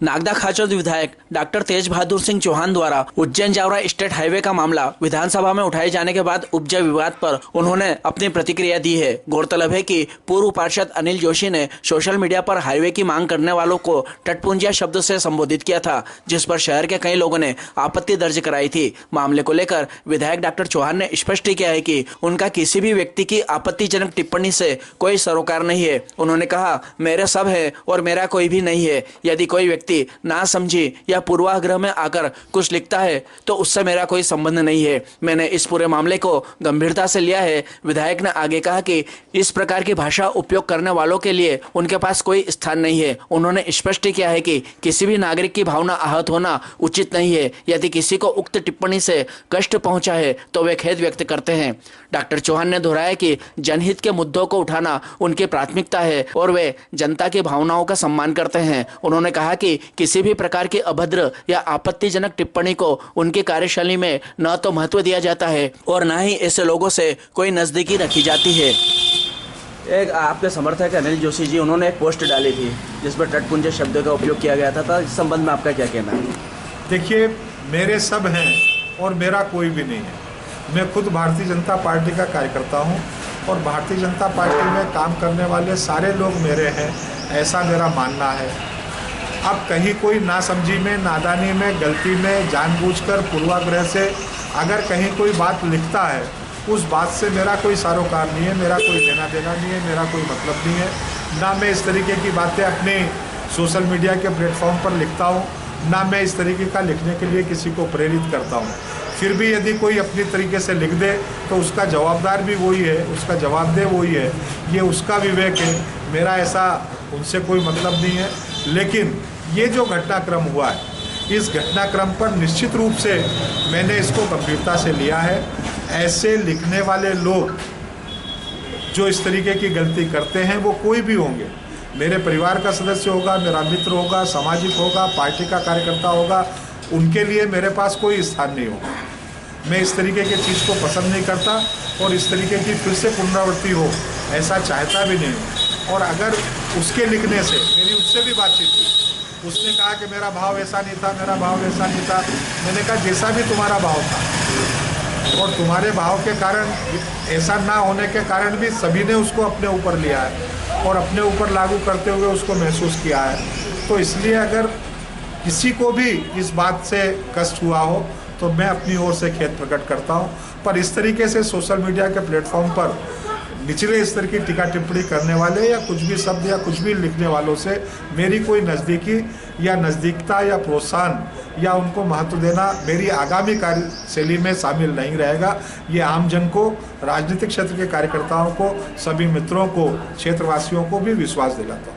नागदा खाचर विधायक डॉक्टर तेज बहादुर सिंह चौहान द्वारा Ujjain Jaora state highway का मामला विधानसभा में उठाए जाने के बाद उपजे विवाद पर उन्होंने अपनी प्रतिक्रिया दी है। गौरतलब है कि पूर्व पार्षद अनिल जोशी ने सोशल मीडिया पर हाईवे की मांग करने वालों को टटपुंजिया शब्द से संबोधित किया था, जिस पर शहर के कई लोगों ने आपत्ति दर्ज कराई थी। मामले को लेकर विधायक डॉक्टर चौहान ने स्पष्ट किया है कि उनका किसी भी व्यक्ति की आपत्तिजनक टिप्पणी से कोई सरोकार नहीं है। उन्होंने कहा, मेरे सब है और मेरा कोई भी नहीं है। यदि कोई व्यक्ति ना समझी या पूर्वाग्रह में आकर कुछ लिखता है तो उससे मेरा कोई संबंध नहीं है। मैंने इस पूरे मामले को गंभीरता से लिया है। विधायक ने आगे कहा कि इस प्रकार की भाषा उपयोग करने वालों के लिए उनके पास कोई स्थान नहीं है। उन्होंने स्पष्ट किया है कि किसी भी नागरिक की भावना आहत होना उचित नहीं है। यदि किसी को उक्त टिप्पणी से कष्ट पहुंचा है तो वे खेद व्यक्त करते हैं। डॉक्टर चौहान ने दोहराया कि जनहित के मुद्दों को उठाना उनकी प्राथमिकता है और वे जनता की भावनाओं का सम्मान करते हैं। उन्होंने कहा कि किसी भी प्रकार की अभद्र या आपत्तिजनक टिप्पणी को उनकी कार्यशैली में न तो महत्व दिया जाता है और न ही ऐसे लोगों से कोई नजदीकी रखी जाती है। एक आपके समर्थक अनिल जोशी जी, उन्होंने एक पोस्ट डाली थी जिसमें टटपुंजे शब्द का उपयोग किया गया था। इस संबंध में आपका क्या कहना है? देखिए, मेरे सब हैं और मेरा कोई भी नहीं है। मैं खुद भारतीय जनता पार्टी का कार्यकर्ता हूं और भारतीय जनता पार्टी में काम करने वाले सारे लोग मेरे हैं, ऐसा मेरा मानना है। अब कहीं कोई नासमझी में, नादानी में, गलती में, जानबूझकर पूर्वाग्रह से अगर कहीं कोई बात लिखता है, उस बात से मेरा कोई सरोकार नहीं है, मेरा कोई लेना देना नहीं है, मेरा कोई मतलब नहीं है। ना मैं इस तरीके की बातें अपने सोशल मीडिया के प्लेटफॉर्म पर लिखता हूँ, ना मैं इस तरीके का लिखने के लिए किसी को प्रेरित करता हूँ। फिर भी यदि कोई अपनी तरीके से लिख दे तो उसका जवाबदार भी वही है, उसका जवाबदेह वही है। ये उसका विवेक है, मेरा ऐसा उनसे कोई मतलब नहीं है। लेकिन ये जो घटनाक्रम हुआ है, इस घटनाक्रम पर निश्चित रूप से मैंने इसको गंभीरता से लिया है। ऐसे लिखने वाले लोग जो इस तरीके की गलती करते हैं वो कोई भी होंगे, मेरे परिवार का सदस्य होगा, मेरा मित्र होगा, सामाजिक होगा, पार्टी का कार्यकर्ता होगा, उनके लिए मेरे पास कोई स्थान नहीं होगा। मैं इस तरीके की चीज़ को पसंद नहीं करता और इस तरीके की फिर से पुनरावृत्ति हो ऐसा चाहता भी नहीं हूँ। और अगर उसके लिखने से मेरी उससे भी बातचीत हुई, उसने कहा कि मेरा भाव ऐसा नहीं था, मेरा भाव ऐसा नहीं था। मैंने कहा, जैसा भी तुम्हारा भाव था और तुम्हारे भाव के कारण, ऐसा ना होने के कारण भी सभी ने उसको अपने ऊपर लिया है और अपने ऊपर लागू करते हुए उसको महसूस किया है। तो इसलिए अगर किसी को भी इस बात से कष्ट हुआ हो तो मैं अपनी ओर से खेद प्रकट करता हूं। पर इस तरीके से सोशल मीडिया के प्लेटफॉर्म पर निचले स्तर की टीका टिप्पणी करने वाले या कुछ भी शब्द या कुछ भी लिखने वालों से मेरी कोई नज़दीकी या नज़दीकता या प्रोत्साहन या उनको महत्व देना मेरी आगामी कार्यशैली में शामिल नहीं रहेगा। ये आम जन को, राजनीतिक क्षेत्र के कार्यकर्ताओं को, सभी मित्रों को, क्षेत्रवासियों को भी विश्वास दिलाता हूँ।